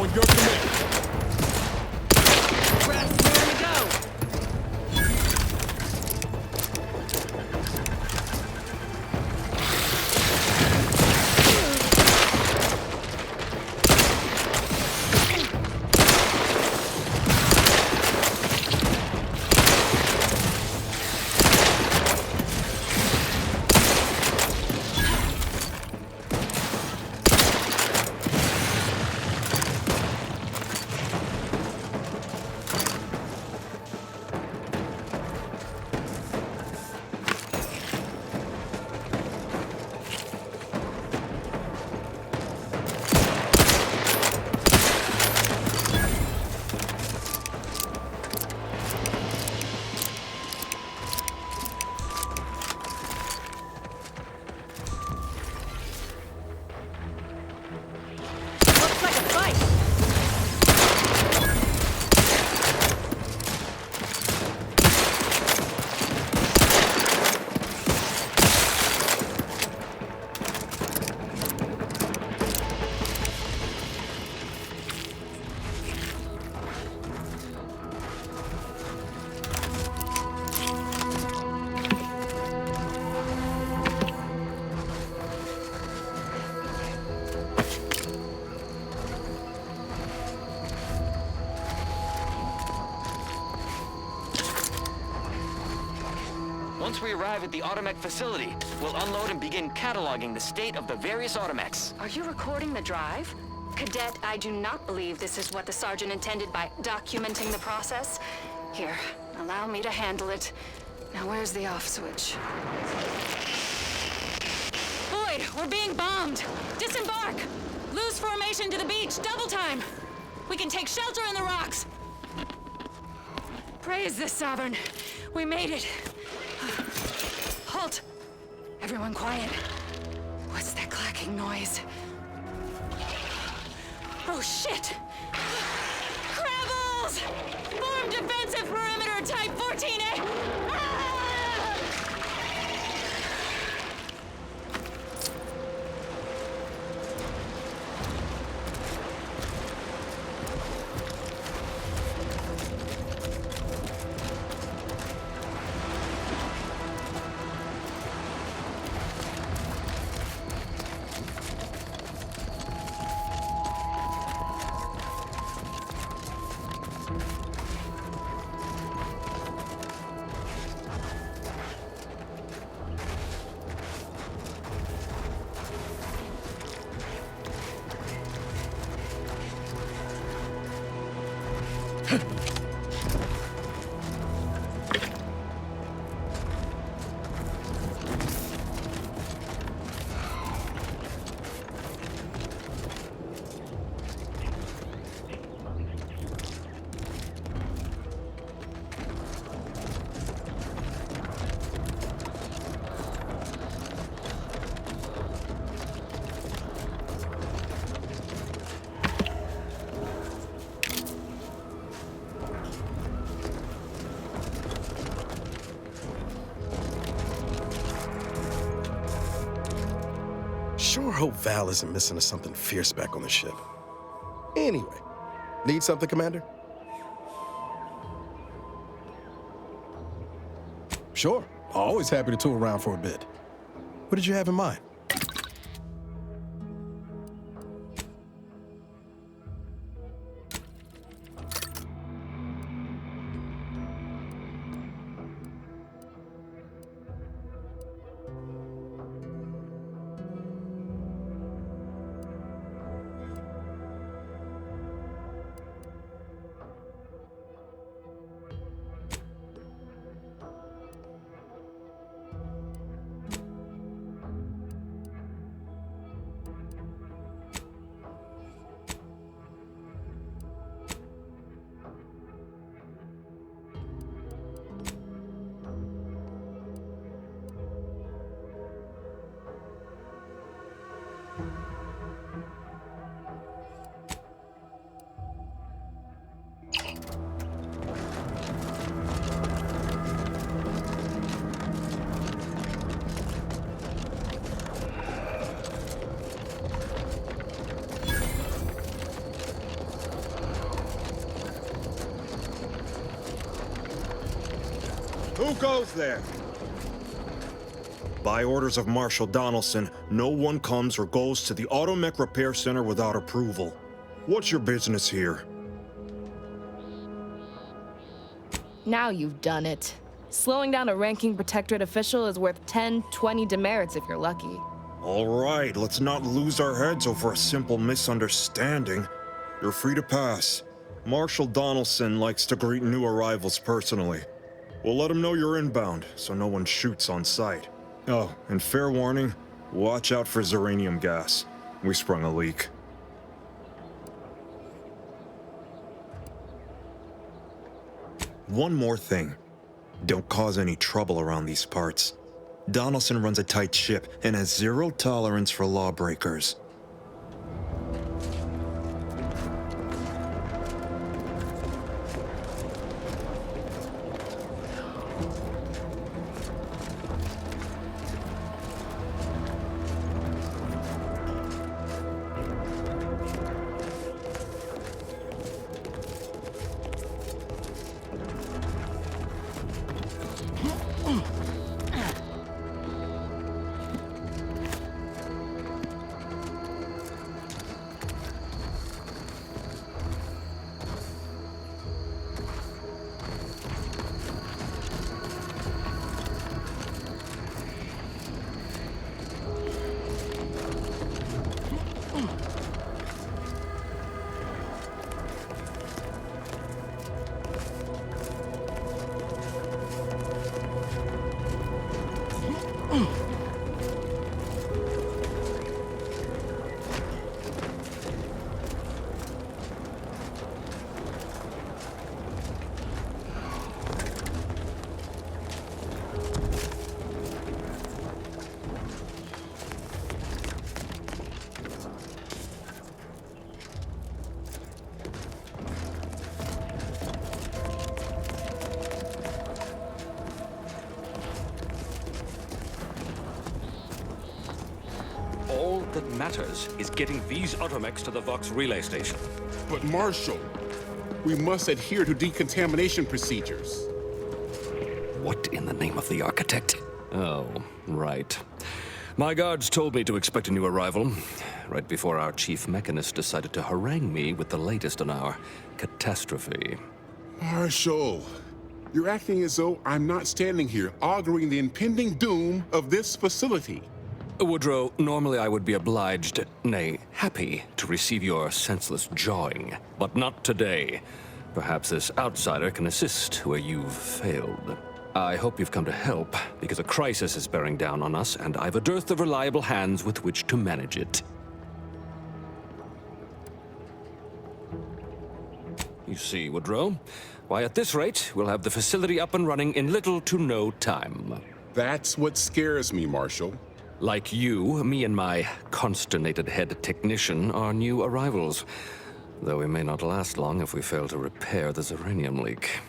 of your command. Press, ready to go. Looks like a fight. Once we arrive at the Automech facility, we'll unload and begin cataloging the state of the various Automechs. Are you recording the drive? Cadet, I do not believe this is what the Sergeant intended by documenting the process. Here, allow me to handle it. Now where's the off switch? Boyd, we're being bombed! Disembark! Lose formation to the beach, double time! We can take shelter in the rocks! Praise the Sovereign. We made it. Halt! Everyone quiet. What's that clacking noise? Oh, shit! Crabbles! Form defensive perimeter type 14A! Ah! Sure hope Val isn't missing to something fierce back on the ship. Anyway, need something, Commander? Sure. Always happy to tour around for a bit. What did you have in mind? Who goes there? By orders of Marshal Donaldson, no one comes or goes to the Automech Repair Center without approval. What's your business here? Now you've done it. Slowing down a ranking protectorate official is worth 10, 20 demerits if you're lucky. All right, let's not lose our heads over a simple misunderstanding. You're free to pass. Marshal Donaldson likes to greet new arrivals personally. We'll let him know you're inbound, so no one shoots on sight. Oh, and fair warning, watch out for uranium gas. We sprung a leak. One more thing. Don't cause any trouble around these parts. Donaldson runs a tight ship and has zero tolerance for lawbreakers. All that matters is getting these automechs to the Vox relay station. But Marshal, we must adhere to decontamination procedures. What in the name of the architect? Oh, right. My guards told me to expect a new arrival, right before our chief mechanist decided to harangue me with the latest on our catastrophe. Marshal, you're acting as though I'm not standing here auguring the impending doom of this facility. Woodrow, normally I would be obliged, nay, happy, to receive your senseless jawing, but not today. Perhaps this outsider can assist where you've failed. I hope you've come to help, because a crisis is bearing down on us, and I've a dearth of reliable hands with which to manage it. You see, Woodrow, why at this rate, we'll have the facility up and running in little to no time. That's what scares me, Marshal. Like you, me and my consternated head technician are new arrivals, though we may not last long if we fail to repair the uranium leak.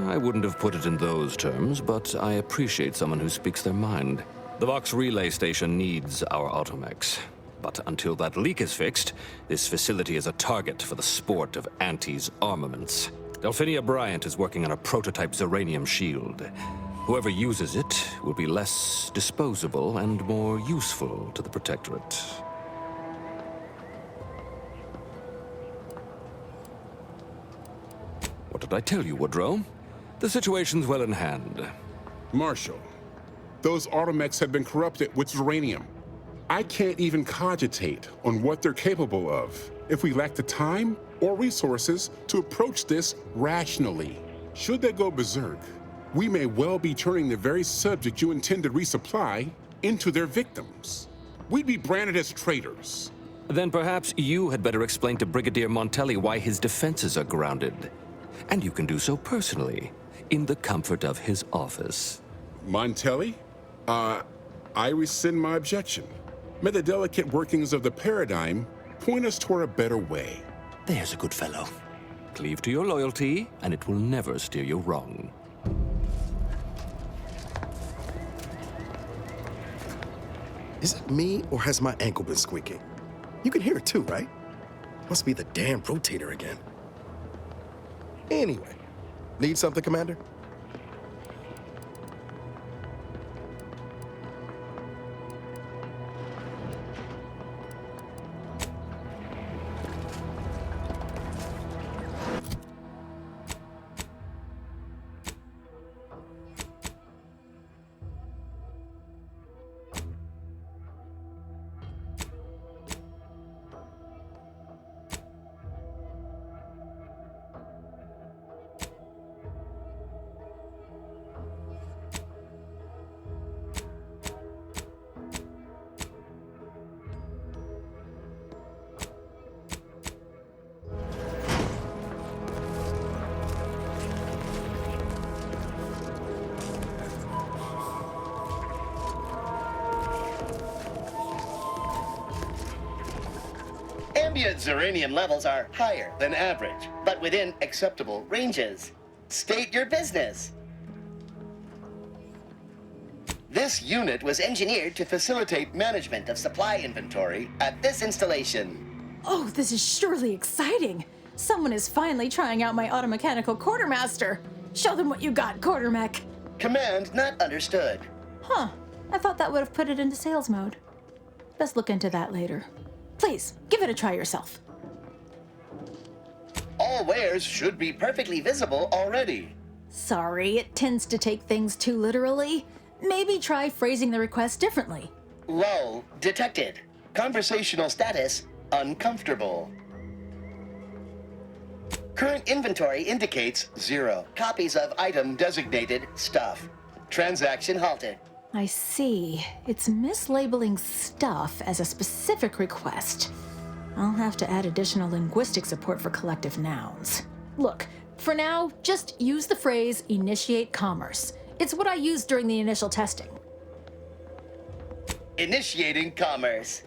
I wouldn't have put it in those terms, but I appreciate someone who speaks their mind. The Vox relay station needs our automechs. But until that leak is fixed, this facility is a target for the sport of Auntie's armaments. Delphinia Bryant is working on a prototype uranium shield. Whoever uses it will be less disposable and more useful to the Protectorate. What did I tell you, Woodrow? The situation's well in hand. Marshal, those automechs have been corrupted with uranium. I can't even cogitate on what they're capable of if we lack the time or resources to approach this rationally. Should they go berserk, we may well be turning the very subject you intend to resupply into their victims. We'd be branded as traitors. Then perhaps you had better explain to Brigadier Montelli why his defenses are grounded. And you can do so personally, in the comfort of his office. Montelli? I rescind my objection. May the delicate workings of the paradigm point us toward a better way. There's a good fellow. Cleave to your loyalty, and it will never steer you wrong. Is it me, or has my ankle been squeaking? You can hear it too, right? Must be the damn rotator again. Anyway, need something, Commander? Ambient uranium levels are higher than average, but within acceptable ranges. State your business. This unit was engineered to facilitate management of supply inventory at this installation. Oh, this is surely exciting. Someone is finally trying out my automechanical quartermaster. Show them what you got, quartermech. Command not understood. Huh. I thought that would have put it into sales mode. Best look into that later. Please, give it a try yourself. All wares should be perfectly visible already. Sorry, it tends to take things too literally. Maybe try phrasing the request differently. Lull detected. Conversational status uncomfortable. Current inventory indicates 0 copies of item designated stuff. Transaction halted. I see. It's mislabeling stuff as a specific request. I'll have to add additional linguistic support for collective nouns. Look, for now, just use the phrase initiate commerce. It's what I used during the initial testing. Initiating commerce.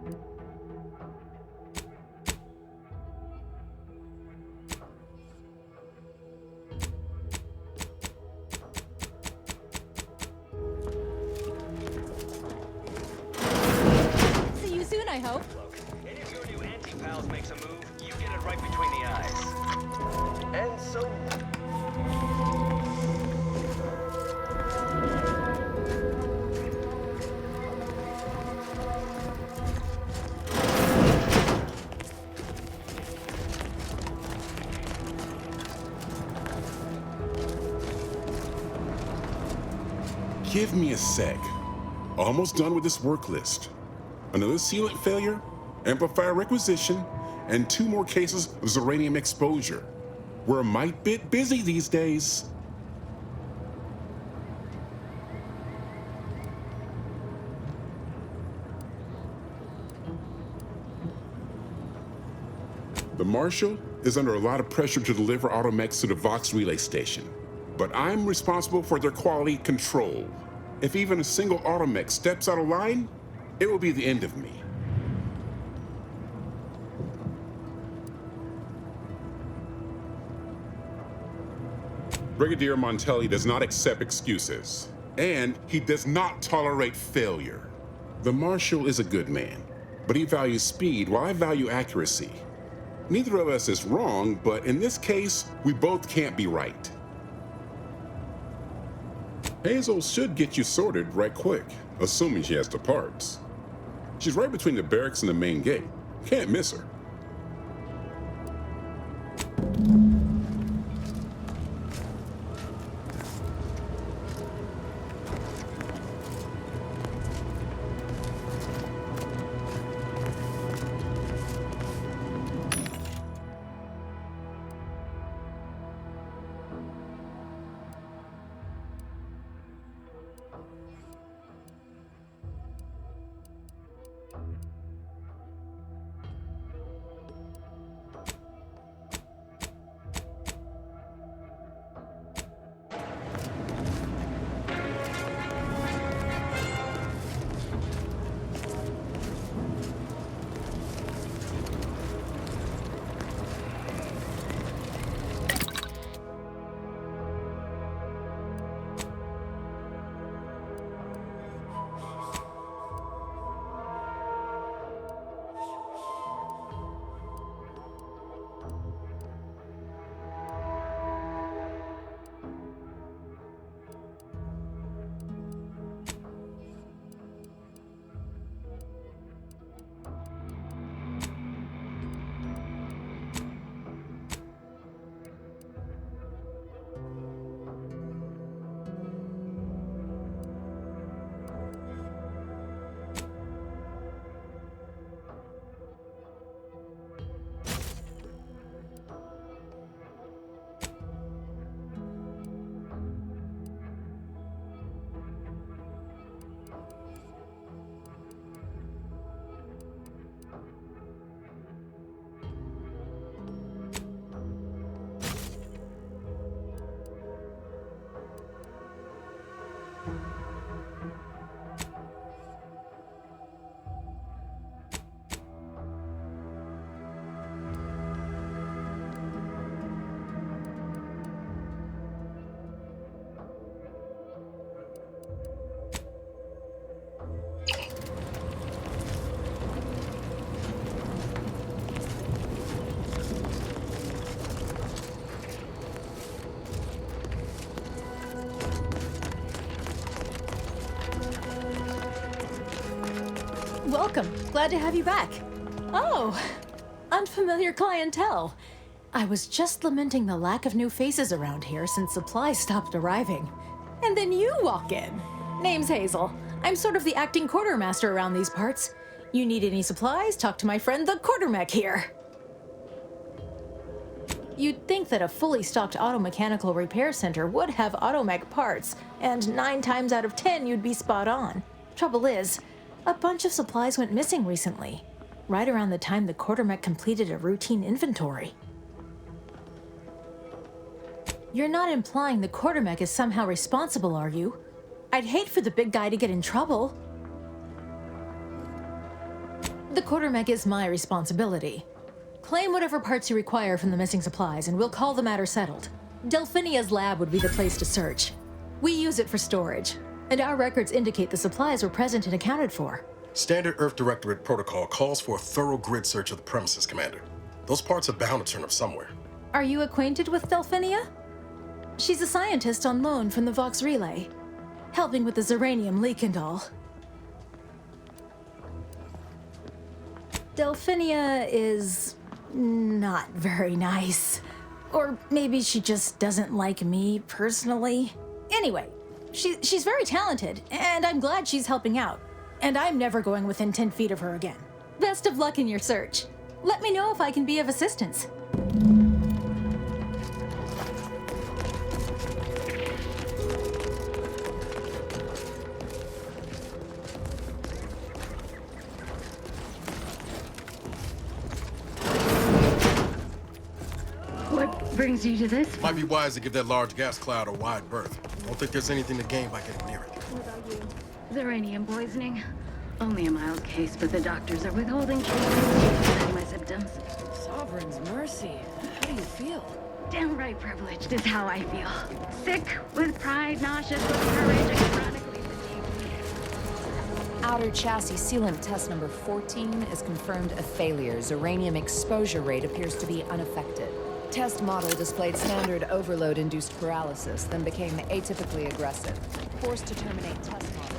See you soon, I hope. Look, any of your new anti-pals makes a move, you get it right between the eyes. And so... Give me a sec. Almost done with this work list. Another sealant failure, amplifier requisition, and 2 more cases of uranium exposure. We're a mite bit busy these days. The Marshal is under a lot of pressure to deliver automechs to the Vox relay station, but I'm responsible for their quality control. If even a single automech steps out of line, it will be the end of me. Brigadier Montelli does not accept excuses, and he does not tolerate failure. The Marshal is a good man, but he values speed while I value accuracy. Neither of us is wrong, but in this case, we both can't be right. Hazel should get you sorted right quick, assuming she has the parts. She's right between the barracks and the main gate. Can't miss her. Welcome. Glad to have you back. Oh, unfamiliar clientele. I was just lamenting the lack of new faces around here since supplies stopped arriving. And then you walk in. Name's Hazel. I'm sort of the acting quartermaster around these parts. You need any supplies? Talk to my friend the quartermech here. You'd think that a fully stocked auto-mechanical repair center would have automech parts, and 9 times out of 10 you'd be spot on. Trouble is, a bunch of supplies went missing recently, right around the time the quartermech completed a routine inventory. You're not implying the quartermech is somehow responsible, are you? I'd hate for the big guy to get in trouble. The The quartermech is my responsibility. Claim whatever parts you require from the missing supplies, and we'll call the matter settled. Delphinia's lab would be the place to search. We use it for storage, and our records indicate the supplies were present and accounted for. Standard Earth Directorate protocol calls for a thorough grid search of the premises, Commander. Those parts are bound to turn up somewhere. Are you acquainted with Delphinia? She's a scientist on loan from the Vox Relay, helping with the Zeranium leak and all. Delphinia is not very nice. Or maybe she just doesn't like me personally. Anyway, she's very talented, and I'm glad she's helping out. And I'm never going within 10 feet of her again. Best of luck in your search. Let me know if I can be of assistance. What brings you to this? Might be wise to give that large gas cloud a wide berth. Don't think there's anything to gain by getting near it. What about you? Zeranium poisoning. Only a mild case, but the doctors are withholding treatment to study my symptoms. Sovereign's mercy. How do you feel? Downright privileged is how I feel. Sick, with pride, nauseous, with courage, and chronically fatigued. Outer chassis sealant test number 14 is confirmed a failure. Zeranium exposure rate appears to be unaffected. Test model displayed standard overload-induced paralysis, then became atypically aggressive. Forced to terminate test model.